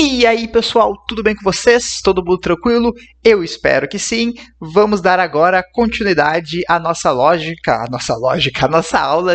E aí, pessoal, tudo bem com vocês? Todo mundo tranquilo? Eu espero que sim. Vamos dar agora continuidade à nossa aula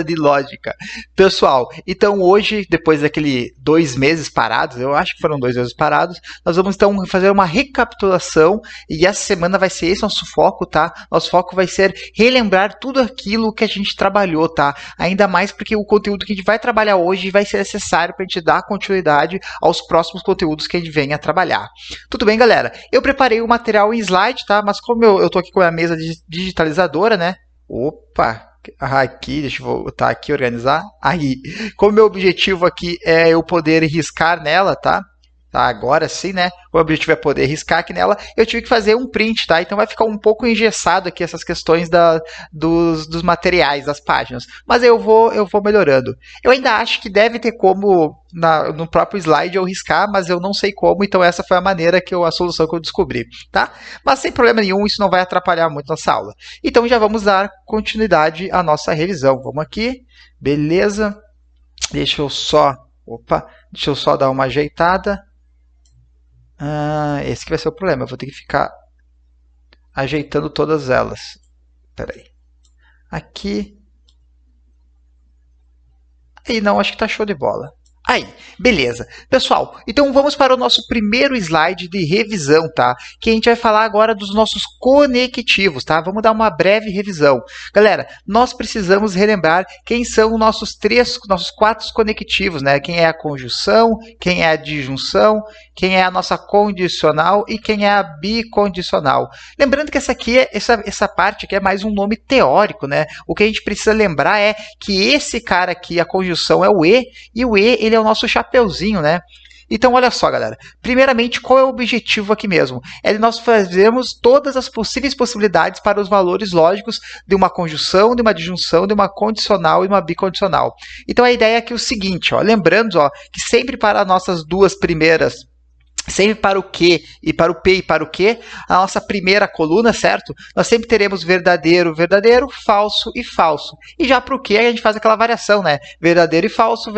de lógica. Pessoal, então hoje, depois daquele 2 meses parados, eu acho que foram 2 meses parados, nós vamos então fazer uma recapitulação e essa semana vai ser esse nosso foco, tá? Nosso foco vai ser relembrar tudo aquilo que a gente trabalhou, tá? Ainda mais porque o conteúdo que a gente vai trabalhar hoje vai ser necessário para a gente dar continuidade aos próximos conteúdos que a gente venha trabalhar. Tudo bem, galera? Eu preparei o material em slide, tá? Mas como eu tô aqui com a mesa digitalizadora, né? Opa! Aqui, deixa eu voltar aqui, organizar. Aí, como meu objetivo aqui é eu poder riscar nela, tá? Tá, agora sim, né? O objetivo é poder riscar aqui nela. Eu tive que fazer um print, tá? Então vai ficar um pouco engessado aqui essas questões dos materiais, das páginas. Mas eu vou melhorando. Eu ainda acho que deve ter como no próprio slide eu riscar, mas eu não sei como. Então essa foi a solução que eu descobri, tá? Mas sem problema nenhum, isso não vai atrapalhar muito nossa aula. Então já vamos dar continuidade à nossa revisão. Vamos aqui, beleza? Deixa eu só dar uma ajeitada. Esse que vai ser o problema. Eu vou ter que ficar ajeitando todas elas. Espera aí. Aqui. Aí, não, acho que tá show de bola. Aí, beleza. Pessoal, então vamos para o nosso primeiro slide de revisão, tá? Que a gente vai falar agora dos nossos conectivos, tá? Vamos dar uma breve revisão. Galera, nós precisamos relembrar quem são nossos 4 conectivos, né? Quem é a conjunção, quem é a disjunção, quem é a nossa condicional e quem é a bicondicional. Lembrando que essa parte aqui é mais um nome teórico, né? O que a gente precisa lembrar é que esse cara aqui, a conjunção, é o e o ele é o nosso chapeuzinho, né? Então, olha só, galera. Primeiramente, qual é o objetivo aqui mesmo? É de nós fazermos todas as possíveis possibilidades para os valores lógicos de uma conjunção, de uma disjunção, de uma condicional e uma bicondicional. Então, a ideia é aqui o seguinte, ó, lembrando que sempre para as nossas duas primeiras, sempre para o Q e para o P e para o Q, a nossa primeira coluna, certo? Nós sempre teremos verdadeiro, verdadeiro, falso e falso. E já para o Q a gente faz aquela variação, né? Verdadeiro e falso,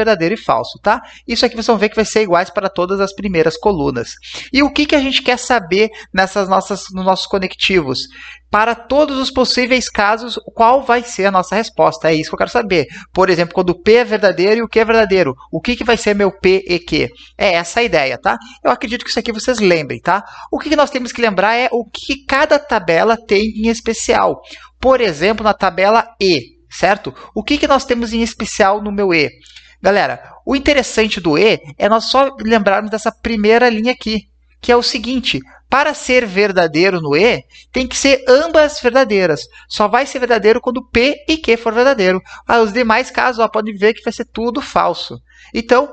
tá? Isso aqui vocês vão ver que vai ser iguais para todas as primeiras colunas. E o que a gente quer saber nos nossos conectivos? Para todos os possíveis casos, qual vai ser a nossa resposta? É isso que eu quero saber. Por exemplo, quando o P é verdadeiro e o Q é verdadeiro, o que vai ser meu P e Q? É essa a ideia, tá? Eu acredito que isso aqui vocês lembrem, tá? O que nós temos que lembrar é o que cada tabela tem em especial. Por exemplo, na tabela E, certo? O que nós temos em especial no meu E? Galera, o interessante do E é nós só lembrarmos dessa primeira linha aqui, que é o seguinte: para ser verdadeiro no E, tem que ser ambas verdadeiras. Só vai ser verdadeiro quando P e Q for verdadeiro. Os demais casos, podem ver que vai ser tudo falso. Então,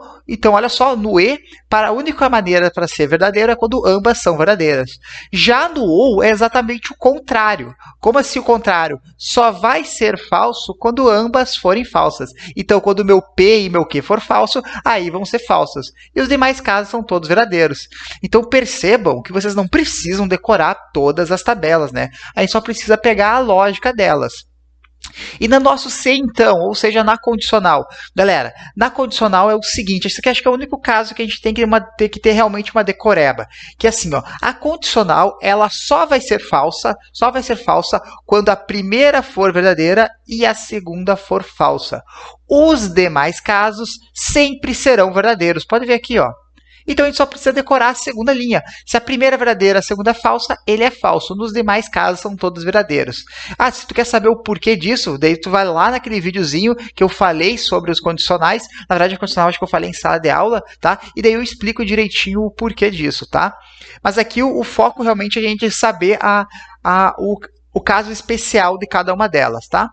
olha só, no E, a única maneira para ser verdadeiro é quando ambas são verdadeiras. Já no OU é exatamente o contrário. Como assim o contrário? Só vai ser falso quando ambas forem falsas. Então, quando o meu P e meu Q for falso, aí vão ser falsos. E os demais casos são todos verdadeiros. Então, percebam que vocês não precisam decorar todas as tabelas, né? A gente só precisa pegar a lógica delas. E no nosso C, então, ou seja, na condicional. Galera, na condicional é o seguinte, esse aqui acho que é o único caso que a gente tem que ter realmente uma decoreba. Que é assim, a condicional, ela só vai ser falsa quando a primeira for verdadeira e a segunda for falsa. Os demais casos sempre serão verdadeiros. Pode ver aqui, Então, a gente só precisa decorar a segunda linha. Se a primeira é verdadeira, a segunda é falsa, ele é falso. Nos demais casos, são todos verdadeiros. Se tu quer saber o porquê disso, daí tu vai lá naquele videozinho que eu falei sobre os condicionais. Na verdade, o condicional acho que eu falei em sala de aula, tá? E daí eu explico direitinho o porquê disso, tá? Mas aqui o foco realmente é a gente saber o caso especial de cada uma delas, tá?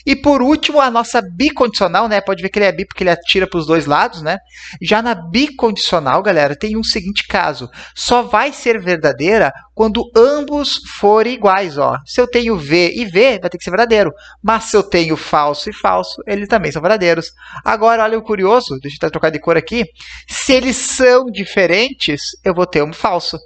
E por último, a nossa bicondicional, né? Pode ver que ele é bi porque ele atira para os dois lados, né? Já na bicondicional, galera, tem um seguinte caso. Só vai ser verdadeira quando ambos forem iguais, Se eu tenho V e V, vai ter que ser verdadeiro. Mas se eu tenho falso e falso, eles também são verdadeiros. Agora, olha o curioso, deixa eu trocar de cor aqui. Se eles são diferentes, eu vou ter um falso.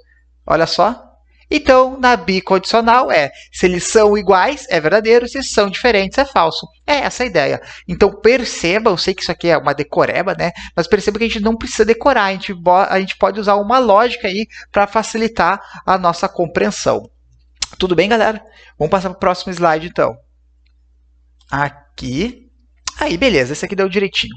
Olha só. Então, na bicondicional se eles são iguais, é verdadeiro, se eles são diferentes, é falso. É essa a ideia. Então, perceba, eu sei que isso aqui é uma decoreba, né? Mas perceba que a gente não precisa decorar, a gente pode usar uma lógica aí para facilitar a nossa compreensão. Tudo bem, galera? Vamos passar para o próximo slide, então. Aqui. Aí, beleza, esse aqui deu direitinho.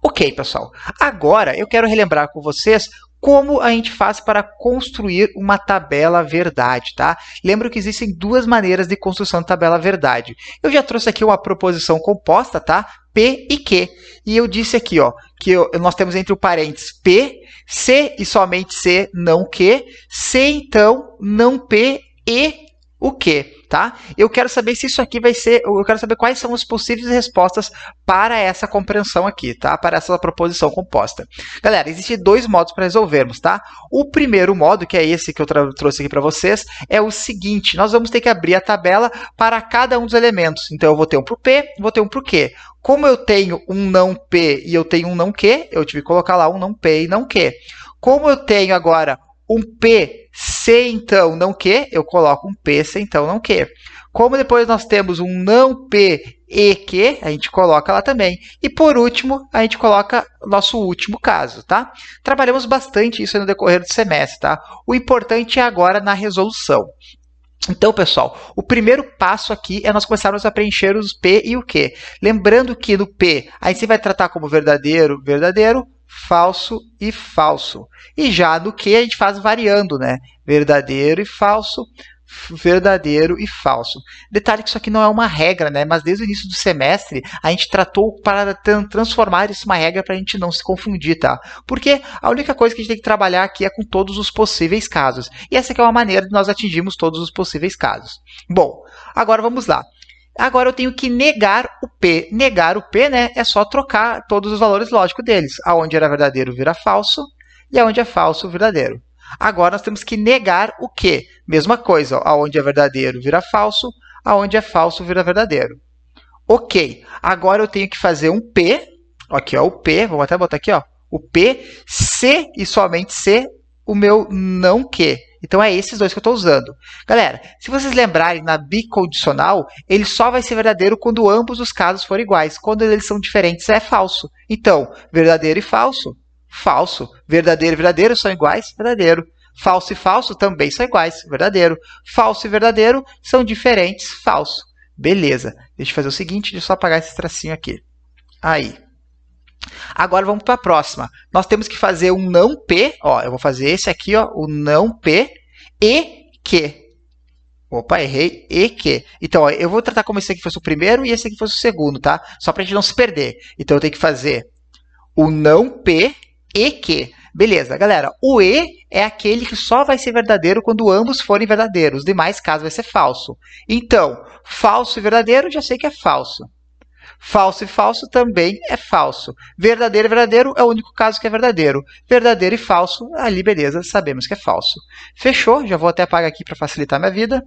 Ok, pessoal. Agora, eu quero relembrar com vocês como a gente faz para construir uma tabela verdade, tá? Lembra que existem duas maneiras de construção de tabela verdade. Eu já trouxe aqui uma proposição composta, tá? P e Q. E eu disse aqui, ó, que nós temos entre o parênteses P, C e somente C, não Q, C então, não P e o Q, tá? Eu quero saber se isso aqui vai ser, eu quero saber quais são as possíveis respostas para essa compreensão aqui, tá? Para essa proposição composta. Galera, existem dois modos para resolvermos, tá? O primeiro modo, que é esse que eu trouxe aqui para vocês, é o seguinte: nós vamos ter que abrir a tabela para cada um dos elementos. Então, eu vou ter um para o P, vou ter um para o Q. Como eu tenho um não P e eu tenho um não Q, eu tive que colocar lá um não P e não Q. Como eu tenho agora um P, C, então, não Q, eu coloco um P, C, então, não Q. Como depois nós temos um não P e Q, a gente coloca lá também. E, por último, a gente coloca nosso último caso, tá? Trabalhamos bastante isso no decorrer do semestre, tá? O importante é agora na resolução. Então, pessoal, o primeiro passo aqui é nós começarmos a preencher os P e o Q. Lembrando que no P, a gente vai tratar como verdadeiro, verdadeiro, falso e falso. E já no Q a gente faz variando, né? Verdadeiro e falso, verdadeiro e falso. Detalhe que isso aqui não é uma regra, né? Mas desde o início do semestre a gente tratou para transformar isso em uma regra para a gente não se confundir, tá? Porque a única coisa que a gente tem que trabalhar aqui é com todos os possíveis casos. E essa aqui é uma maneira de nós atingirmos todos os possíveis casos. Bom, agora vamos lá. Agora eu tenho que negar o P. Negar o P, né, é só trocar todos os valores lógicos deles. Aonde era verdadeiro vira falso e aonde é falso verdadeiro. Agora nós temos que negar o Q. Mesma coisa, ó, aonde é verdadeiro vira falso, aonde é falso vira verdadeiro. Ok, agora eu tenho que fazer um P. Aqui, ó, o P, vamos até botar aqui, ó, o P, C e somente C, o meu não Q. Então, é esses dois que eu estou usando. Galera, se vocês lembrarem, na bicondicional, ele só vai ser verdadeiro quando ambos os casos forem iguais. Quando eles são diferentes, é falso. Então, verdadeiro e falso, falso. Verdadeiro e verdadeiro são iguais, verdadeiro. Falso e falso também são iguais, verdadeiro. Falso e verdadeiro são diferentes, falso. Beleza. Deixa eu fazer o seguinte, deixa eu só apagar esse tracinho aqui. Aí. Agora vamos para a próxima. Nós temos que fazer um não P. Ó, eu vou fazer esse aqui, ó, o não P e Q. Opa, errei. E Q. Então, ó, eu vou tratar como esse aqui fosse o primeiro e esse aqui fosse o segundo, tá? Só para a gente não se perder. Então, eu tenho que fazer o não P e Q. Beleza, galera. O E é aquele que só vai ser verdadeiro quando ambos forem verdadeiros. Os demais casos vai ser falso. Então, falso e verdadeiro, já sei que é falso. Falso e falso também é falso. Verdadeiro e verdadeiro é o único caso que é verdadeiro. Verdadeiro e falso, ali beleza, sabemos que é falso. Fechou? Já vou até apagar aqui para facilitar minha vida.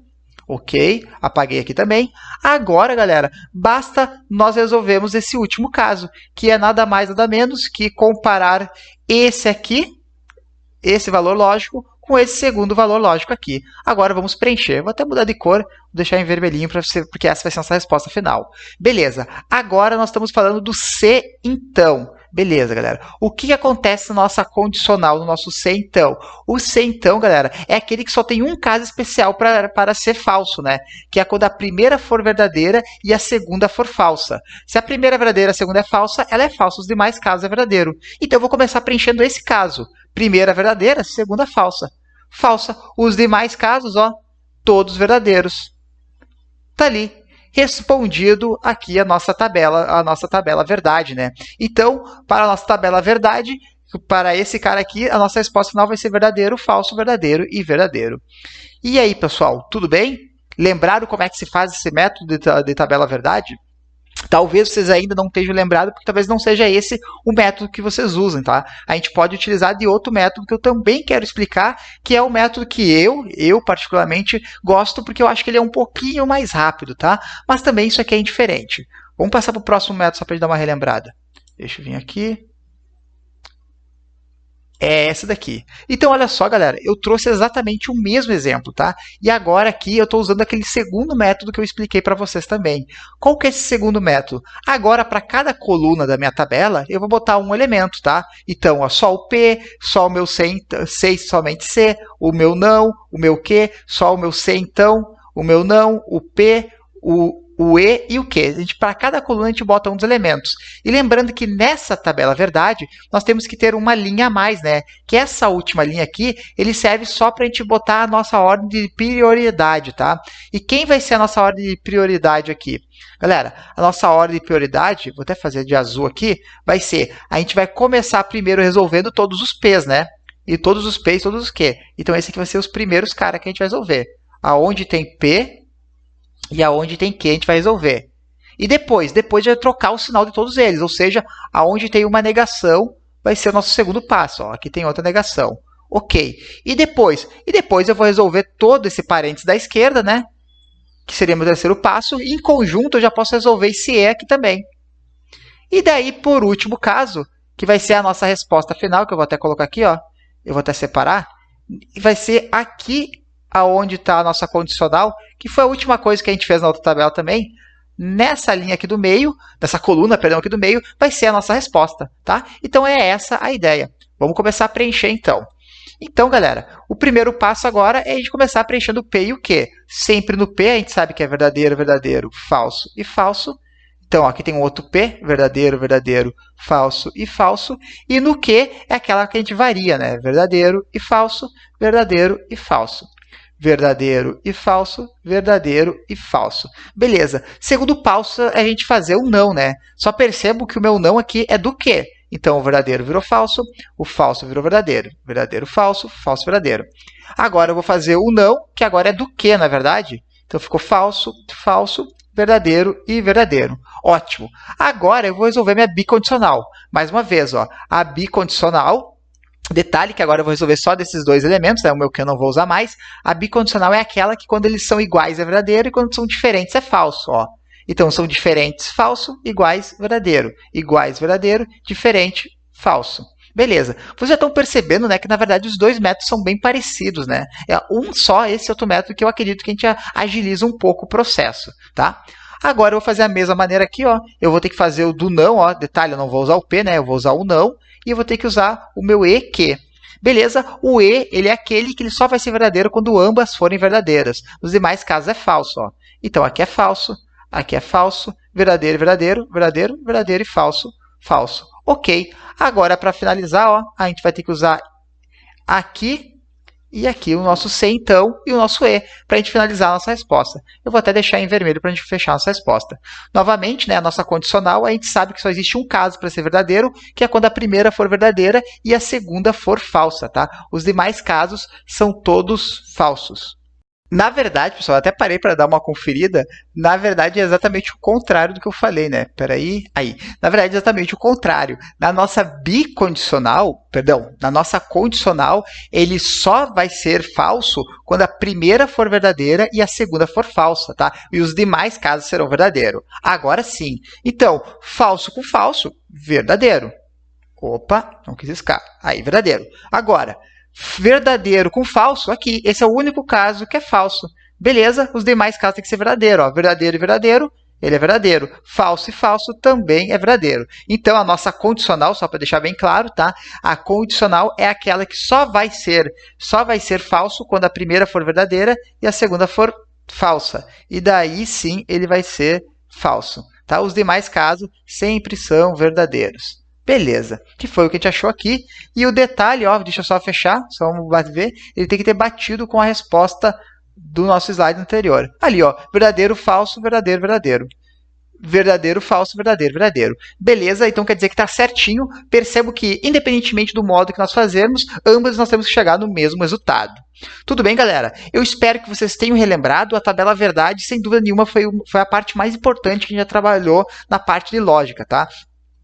Ok, apaguei aqui também. Agora, galera, basta nós resolvermos esse último caso, que é nada mais nada menos que comparar esse aqui, esse valor lógico, com esse segundo valor lógico aqui. Agora vamos preencher. Vou até mudar de cor, vou deixar em vermelhinho, porque essa vai ser a nossa resposta final. Beleza. Agora nós estamos falando do C, então. Beleza, galera. O que acontece na nossa condicional, no nosso C, então? O C, então, galera, é aquele que só tem um caso especial para ser falso, né? Que é quando a primeira for verdadeira e a segunda for falsa. Se a primeira é verdadeira e a segunda é falsa, ela é falsa. Os demais casos é verdadeiro. Então, eu vou começar preenchendo esse caso. Primeira verdadeira, segunda falsa. Falsa. Os demais casos, ó, todos verdadeiros. Tá ali. Respondido aqui a nossa tabela verdade, né? Então, para a nossa tabela verdade, para esse cara aqui, a nossa resposta final vai ser verdadeiro, falso, verdadeiro e verdadeiro. E aí, pessoal, tudo bem? Lembraram como é que se faz esse método de tabela verdade? Talvez vocês ainda não estejam lembrados, porque talvez não seja esse o método que vocês usem, tá? A gente pode utilizar de outro método que eu também quero explicar, que é o método que eu particularmente gosto, porque eu acho que ele é um pouquinho mais rápido, tá? Mas também isso aqui é indiferente. Vamos passar para o próximo método só para a gente dar uma relembrada. Deixa eu vir aqui. É essa daqui. Então, olha só, galera, eu trouxe exatamente o mesmo exemplo, tá? E agora aqui eu estou usando aquele segundo método que eu expliquei para vocês também. Qual que é esse segundo método? Agora, para cada coluna da minha tabela, eu vou botar um elemento, tá? Então, ó, só o P, só o meu C, somente C, o meu não, o meu Q, só o meu C, então, o meu não, o P, o E e o Q. Para cada coluna a gente bota um dos elementos. E lembrando que nessa tabela verdade, nós temos que ter uma linha a mais, né? Que essa última linha aqui, ele serve só para a gente botar a nossa ordem de prioridade, tá? E quem vai ser a nossa ordem de prioridade aqui? Galera, a nossa ordem de prioridade, vou até fazer de azul aqui, vai ser, a gente vai começar primeiro resolvendo todos os P's, né? E todos os P's, todos os Q. Então, esse aqui vai ser os primeiros caras que a gente vai resolver. Aonde tem P e aonde tem Q a gente vai resolver. E depois vai trocar o sinal de todos eles, ou seja, aonde tem uma negação vai ser o nosso segundo passo. Ó, aqui tem outra negação. Ok. E depois eu vou resolver todo esse parênteses da esquerda, né? Que seria meu terceiro passo. E em conjunto eu já posso resolver esse E aqui também. E daí, por último caso, que vai ser a nossa resposta final, que eu vou até colocar aqui, ó. Eu vou até separar. E vai ser aqui aonde está a nossa condicional, que foi a última coisa que a gente fez na outra tabela também. Nessa linha aqui do meio, dessa coluna, perdão, aqui do meio, vai ser a nossa resposta, tá? Então, é essa a ideia. Vamos começar a preencher, então. Então, galera, o primeiro passo agora é a gente começar preenchendo o P e o Q. Sempre no P, a gente sabe que é verdadeiro, verdadeiro, falso e falso. Então, ó, aqui tem um outro P, verdadeiro, verdadeiro, falso e falso. E no Q é aquela que a gente varia, né? Verdadeiro e falso, verdadeiro e falso. Verdadeiro e falso, verdadeiro e falso. Beleza. Segundo passo é a gente fazer o não, né? Só percebo que o meu não aqui é do quê? Então, o verdadeiro virou falso, o falso virou verdadeiro. Verdadeiro, falso, falso, verdadeiro. Agora, eu vou fazer o não, que agora é do quê, na verdade? Então, ficou falso, falso, verdadeiro e verdadeiro. Ótimo. Agora, eu vou resolver minha bicondicional. Mais uma vez, ó, a bicondicional. Detalhe que agora eu vou resolver só desses dois elementos, né? O meu que eu não vou usar mais. A bicondicional é aquela que quando eles são iguais é verdadeiro e quando são diferentes é falso. Ó. Então, são diferentes, falso, iguais, verdadeiro. Iguais, verdadeiro, diferente, falso. Beleza. Vocês já estão percebendo, né, que na verdade os dois métodos são bem parecidos, né? É um só esse outro método que eu acredito que a gente agiliza um pouco o processo, tá? Agora eu vou fazer a mesma maneira aqui, ó. Eu vou ter que fazer o do não, ó. Detalhe, eu não vou usar o P, né? Eu vou usar o não. E eu vou ter que usar o meu EQ. Beleza? O E, ele é aquele que ele só vai ser verdadeiro quando ambas forem verdadeiras. Nos demais casos é falso, ó. Então, aqui é falso, verdadeiro, verdadeiro, verdadeiro, verdadeiro e falso, falso. Ok. Agora, para finalizar, ó, a gente vai ter que usar aqui e aqui o nosso C, então, e o nosso E, para a gente finalizar a nossa resposta. Eu vou até deixar em vermelho para a gente fechar a nossa resposta. Novamente, né, a nossa condicional, a gente sabe que só existe um caso para ser verdadeiro, que é quando a primeira for verdadeira e a segunda for falsa, tá? Os demais casos são todos falsos. Na verdade, pessoal, eu até parei para dar uma conferida. Na verdade, é exatamente o contrário do que eu falei, né? Peraí, aí. Na verdade, é exatamente o contrário. Na nossa bicondicional, perdão, na nossa condicional, ele só vai ser falso quando a primeira for verdadeira e a segunda for falsa, tá? E os demais casos serão verdadeiros. Agora sim. Então, falso com falso, verdadeiro. Opa, não quis riscar. Aí, verdadeiro. Agora, verdadeiro com falso, aqui. Esse é o único caso que é falso. Beleza? Os demais casos têm que ser verdadeiro. Ó. Verdadeiro e verdadeiro, ele é verdadeiro. Falso e falso também é verdadeiro. Então, a nossa condicional, só para deixar bem claro, tá? A condicional é aquela que só vai ser falso quando a primeira for verdadeira e a segunda for falsa. E daí, sim, ele vai ser falso. Tá? Os demais casos sempre são verdadeiros. Beleza, que foi o que a gente achou aqui. E o detalhe, ó, deixa eu só fechar, só vamos ver, ele tem que ter batido com a resposta do nosso slide anterior. Ali, ó, verdadeiro, falso, verdadeiro, verdadeiro. Verdadeiro, falso, verdadeiro, verdadeiro. Beleza, então quer dizer que está certinho. Percebo que, independentemente do modo que nós fazermos, ambos nós temos que chegar no mesmo resultado. Tudo bem, galera? Eu espero que vocês tenham relembrado. A tabela verdade, sem dúvida nenhuma, foi a parte mais importante que a gente já trabalhou na parte de lógica, tá?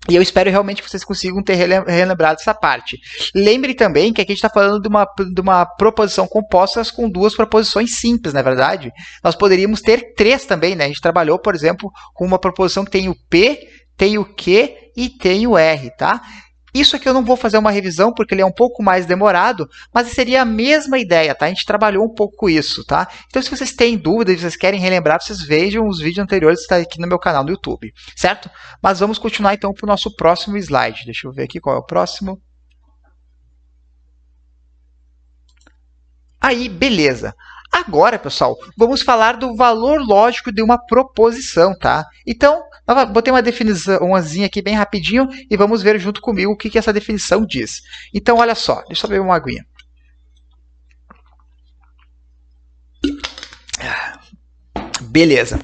E eu espero realmente que vocês consigam ter relembrado essa parte. Lembre também que aqui a gente está falando de uma proposição composta com duas proposições simples, não é verdade? Nós poderíamos ter três também, né? A gente trabalhou, por exemplo, com uma proposição que tem o P, tem o Q e tem o R, tá? Isso aqui eu não vou fazer uma revisão porque ele é um pouco mais demorado, mas seria a mesma ideia, tá? A gente trabalhou um pouco com isso, tá? Então, se vocês têm dúvidas e vocês querem relembrar, vocês vejam os vídeos anteriores que estão aqui no meu canal no YouTube, certo? Mas vamos continuar então para o nosso próximo slide. Deixa eu ver aqui qual é o próximo. Aí, beleza. Agora, pessoal, vamos falar do valor lógico de uma proposição, tá? Então, botei uma definiçãozinha aqui bem rapidinho e vamos ver junto comigo o que essa definição diz. Então, olha só, deixa eu beber uma aguinha. Beleza.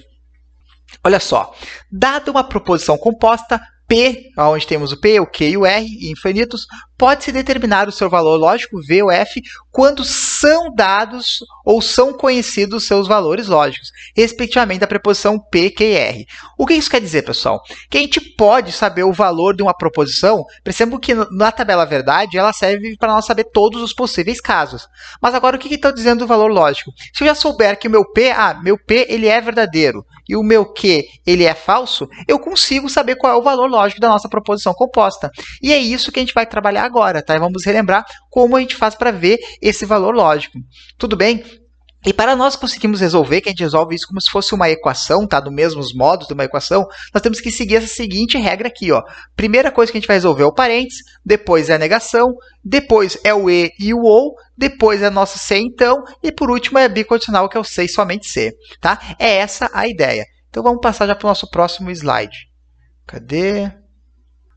Olha só, dada uma proposição composta, P, onde temos o P, o Q e o R, infinitos, pode-se determinar o seu valor lógico, V ou F, quando são dados ou são conhecidos seus valores lógicos, respectivamente da preposição P, Q e R. O que isso quer dizer, pessoal? Que a gente pode saber o valor de uma proposição, percebam que na tabela verdade ela serve para nós saber todos os possíveis casos. Mas agora o que está dizendo do valor lógico? Se eu já souber que o meu P ele é verdadeiro e o meu Q ele é falso, eu consigo saber qual é o valor lógico da nossa proposição composta. E é isso que a gente vai trabalhar agora, tá? E vamos relembrar como a gente faz para ver esse valor lógico. Tudo bem? E para nós conseguirmos resolver, que a gente resolve isso como se fosse uma equação, tá? Do mesmos modos de uma equação, nós temos que seguir essa seguinte regra aqui, ó. Primeira coisa que a gente vai resolver é o parênteses, depois é a negação, depois é o e e o ou, depois é nosso se então, e por último é bicondicional, que é o se e somente se, tá? É essa a ideia. Então vamos passar já para o nosso próximo slide. Cadê?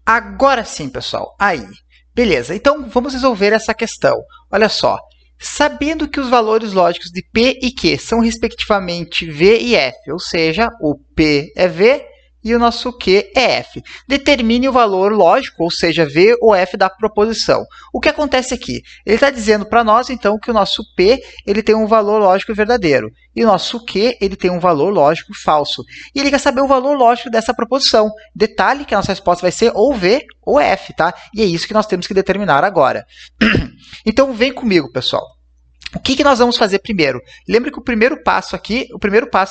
Agora sim, pessoal. Aí. Beleza. Então, vamos resolver essa questão. Olha só. Sabendo que os valores lógicos de P e Q são, respectivamente, V e F, ou seja, o P é V e o nosso Q é F. Determine o valor lógico, ou seja, V ou F da proposição. O que acontece aqui? Ele está dizendo para nós, então, que o nosso P ele tem um valor lógico verdadeiro e o nosso Q ele tem um valor lógico falso. E ele quer saber o valor lógico dessa proposição. Detalhe que a nossa resposta vai ser ou V ou F, tá? E é isso que nós temos que determinar agora. Então, vem comigo, pessoal. O que nós vamos fazer primeiro? Lembre que o primeiro passo aqui,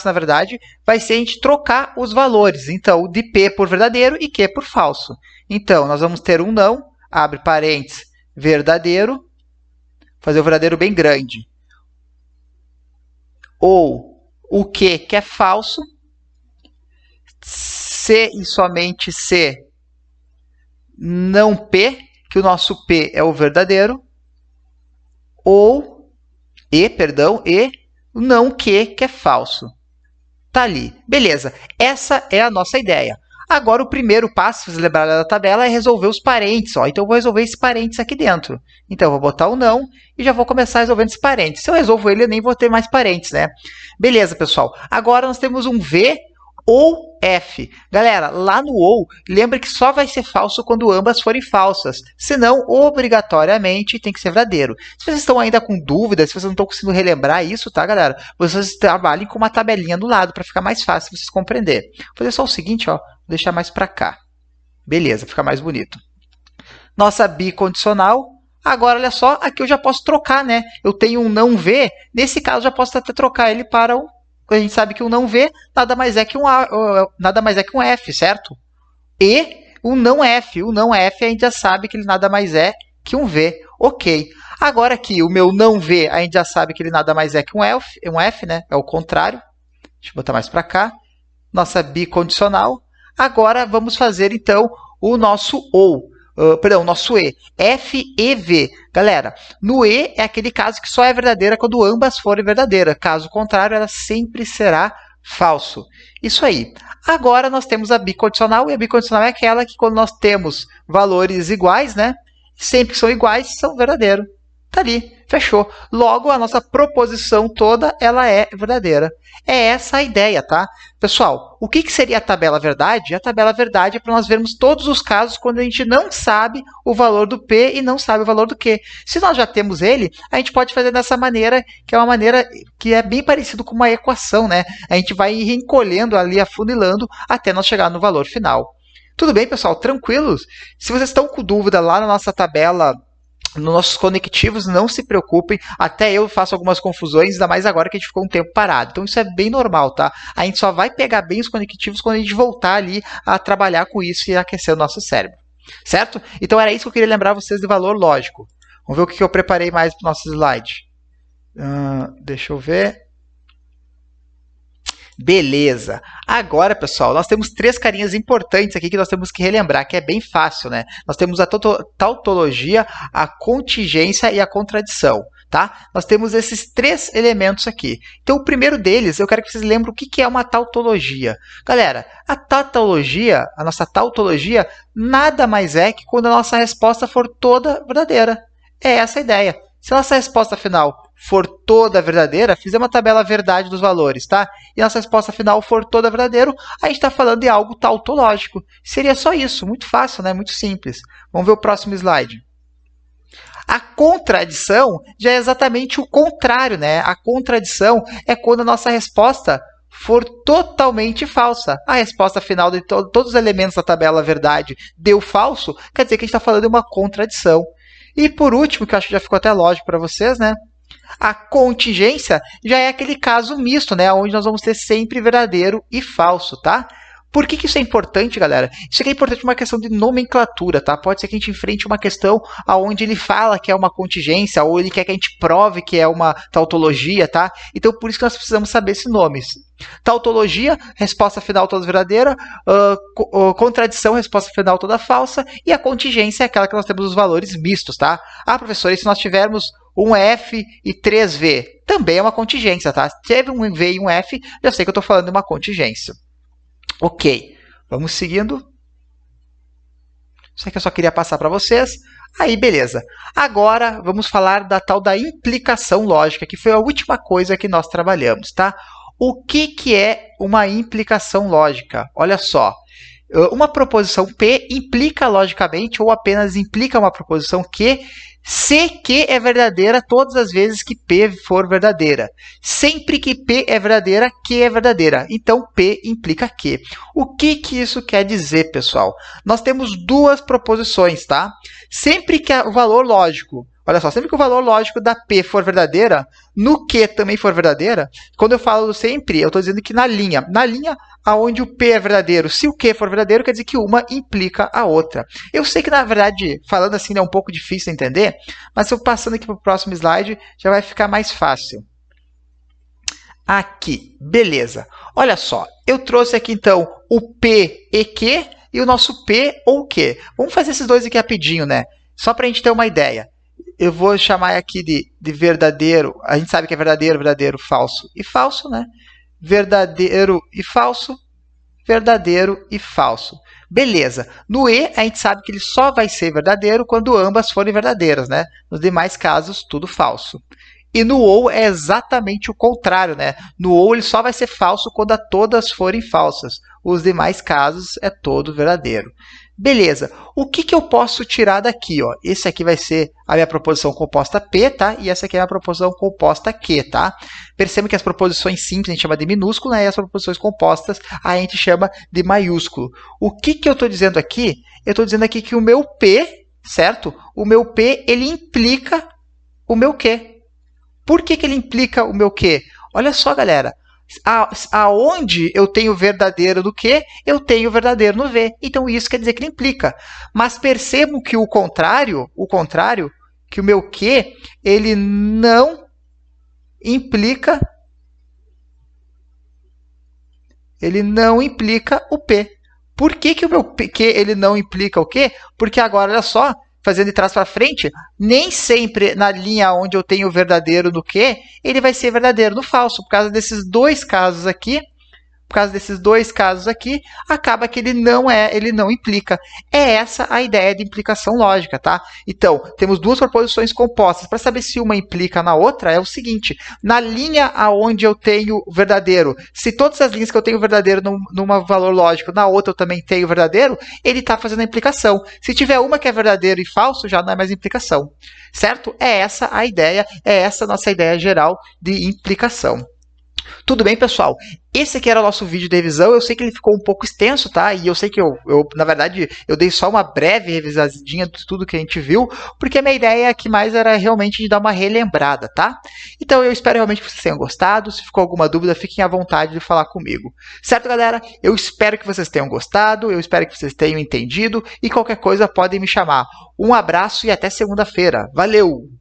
na verdade, vai ser a gente trocar os valores. Então, de P por verdadeiro e Q por falso. Então, nós vamos ter um não, abre parênteses, verdadeiro, fazer o verdadeiro bem grande. Ou o Q, que é falso, se e somente se, não P, que o nosso P é o verdadeiro, ou e não Q, que é falso. Tá ali. Beleza. Essa é a nossa ideia. Agora, o primeiro passo, se vocês lembrarem da tabela, é resolver os parênteses. Ó. Então, eu vou resolver esse parênteses aqui dentro. Então, eu vou botar o não e já vou começar resolvendo esse parênteses. Se eu resolvo ele, eu nem vou ter mais parênteses, né? Beleza, pessoal. Agora, nós temos um V ou F. Galera, lá no ou, lembra que só vai ser falso quando ambas forem falsas. Senão, obrigatoriamente, tem que ser verdadeiro. Se vocês estão ainda com dúvidas, se vocês não estão conseguindo relembrar isso, tá, galera? Vocês trabalhem com uma tabelinha do lado para ficar mais fácil vocês compreender. Vou fazer só o seguinte, ó, vou deixar mais para cá. Beleza, fica mais bonito. Nossa bicondicional. Agora, olha só, aqui eu já posso trocar, né? Eu tenho um não V, nesse caso, eu já posso até trocar ele para um. A gente sabe que o não V nada mais é que um F, certo? E o não F. O não F a gente já sabe que ele nada mais é que um V. Ok. Agora aqui, o meu não V, a gente já sabe que ele nada mais é que um F, né? É o contrário. Deixa eu botar mais para cá. Nossa bicondicional. Agora, vamos fazer, então, o nosso ou. Nosso E. F e V. Galera, no E é aquele caso que só é verdadeira quando ambas forem verdadeiras. Caso contrário, ela sempre será falso. Isso aí. Agora nós temos a bicondicional, e a bicondicional é aquela que quando nós temos valores iguais, né? Sempre que são iguais, são verdadeiros. Tá ali, fechou. Logo, a nossa proposição toda, ela é verdadeira. É essa a ideia, tá? Pessoal, o que seria a tabela verdade? A tabela verdade é para nós vermos todos os casos quando a gente não sabe o valor do P e não sabe o valor do Q. Se nós já temos ele, a gente pode fazer dessa maneira, que é uma maneira que é bem parecido com uma equação, né? A gente vai encolhendo ali, afunilando, até nós chegar no valor final. Tudo bem, pessoal? Tranquilos? Se vocês estão com dúvida lá na nossa tabela, nos nossos conectivos, não se preocupem, até eu faço algumas confusões, ainda mais agora que a gente ficou um tempo parado. Então isso é bem normal, tá? A gente só vai pegar bem os conectivos quando a gente voltar ali a trabalhar com isso e aquecer o nosso cérebro. certo? Então era isso que eu queria lembrar vocês de valor lógico. Vamos ver o que eu preparei mais para o nosso slide. Deixa eu ver. Beleza. Agora, pessoal, nós temos 3 carinhas importantes aqui que nós temos que relembrar, que é bem fácil, né? Nós temos a tautologia, a contingência e a contradição, tá? Nós temos esses 3 elementos aqui. Então, o primeiro deles, eu quero que vocês lembrem o que é uma tautologia. Galera, a tautologia, a nossa tautologia, nada mais é que quando a nossa resposta for toda verdadeira. É essa a ideia. Se a nossa resposta final for toda verdadeira, fizemos uma tabela verdade dos valores, tá? E a nossa resposta final for toda verdadeira, a gente está falando de algo tautológico. Seria só isso, muito fácil, né? Muito simples. Vamos ver o próximo slide. A contradição já é exatamente o contrário, né? A contradição é quando a nossa resposta for totalmente falsa. A resposta final de todos os elementos da tabela verdade deu falso, quer dizer que a gente está falando de uma contradição. E por último, que eu acho que já ficou até lógico para vocês, né? A contingência já é aquele caso misto, né? Onde nós vamos ter sempre verdadeiro e falso, tá? Por que isso é importante, galera? Isso aqui é importante uma questão de nomenclatura, tá? Pode ser que a gente enfrente uma questão onde ele fala que é uma contingência ou ele quer que a gente prove que é uma tautologia, tá? Então, por isso que nós precisamos saber esses nomes. Tautologia, resposta final toda verdadeira. Contradição, resposta final toda falsa. E a contingência é aquela que nós temos os valores mistos, tá? Ah, professor, e se nós tivermos um F e 3V? Também é uma contingência, tá? Se teve um V e um F, já sei que eu estou falando de uma contingência. Ok, vamos seguindo. Isso aqui eu só queria passar para vocês. Aí, beleza. Agora, vamos falar da tal da implicação lógica, que foi a última coisa que nós trabalhamos, tá? O que é uma implicação lógica? Olha só. Uma proposição P implica logicamente ou apenas implica uma proposição Q se Q é verdadeira todas as vezes que P for verdadeira. Sempre que P é verdadeira, Q é verdadeira. Então, P implica Q. O que isso quer dizer, pessoal? Nós temos 2 proposições, tá? Sempre que o valor lógico, olha só, sempre que o valor lógico da P for verdadeira, no Q também for verdadeira, quando eu falo sempre, eu estou dizendo que na linha aonde o P é verdadeiro, se o Q for verdadeiro, quer dizer que uma implica a outra. Eu sei que, na verdade, falando assim, é um pouco difícil de entender, mas se eu passando aqui para o próximo slide, já vai ficar mais fácil. Aqui, beleza. Olha só, eu trouxe aqui, então, o P e Q e o nosso P ou Q. Vamos fazer esses dois aqui rapidinho, né? Só para a gente ter uma ideia. Eu vou chamar aqui de verdadeiro. A gente sabe que é verdadeiro, verdadeiro, falso e falso, né? Verdadeiro e falso, verdadeiro e falso. Beleza. No E, a gente sabe que ele só vai ser verdadeiro quando ambas forem verdadeiras, né? Nos demais casos, tudo falso. E no OU é exatamente o contrário, né? No OU ele só vai ser falso quando todas forem falsas. Os demais casos é todo verdadeiro. Beleza. O que eu posso tirar daqui? Ó? Esse aqui vai ser a minha proposição composta P, tá? E essa aqui é a minha proposição composta Q, tá? Perceba que as proposições simples a gente chama de minúsculo, né? E as proposições compostas a gente chama de maiúsculo. O que eu estou dizendo aqui? Eu estou dizendo aqui que o meu P, certo? O meu P, ele implica o meu Q. Por que ele implica o meu Q? Olha só, galera. Aonde eu tenho verdadeiro no Q, eu tenho verdadeiro no V. Então, isso quer dizer que ele implica. Mas percebam que o contrário, que o meu Q, ele não implica o P. Por que o meu Q ele não implica o Q? Porque agora, olha só, fazendo de trás para frente, nem sempre na linha onde eu tenho o verdadeiro no Q, ele vai ser verdadeiro no falso. Por causa desses dois casos aqui, acaba que ele não implica. É essa a ideia de implicação lógica, tá? Então, temos duas proposições compostas. Para saber se uma implica na outra, é o seguinte: na linha onde eu tenho verdadeiro, se todas as linhas que eu tenho verdadeiro num valor lógico, na outra eu também tenho verdadeiro, ele está fazendo a implicação. Se tiver uma que é verdadeiro e falso, já não é mais implicação. Certo? É essa a ideia, é essa a nossa ideia geral de implicação. Tudo bem, pessoal? Esse aqui era o nosso vídeo de revisão. Eu sei que ele ficou um pouco extenso, tá? E eu sei que na verdade, eu dei só uma breve revisadinha de tudo que a gente viu, porque a minha ideia aqui mais era realmente de dar uma relembrada, tá? Então eu espero realmente que vocês tenham gostado. Se ficou alguma dúvida, fiquem à vontade de falar comigo. Certo, galera? Eu espero que vocês tenham gostado, eu espero que vocês tenham entendido e qualquer coisa podem me chamar. Um abraço e até segunda-feira. Valeu!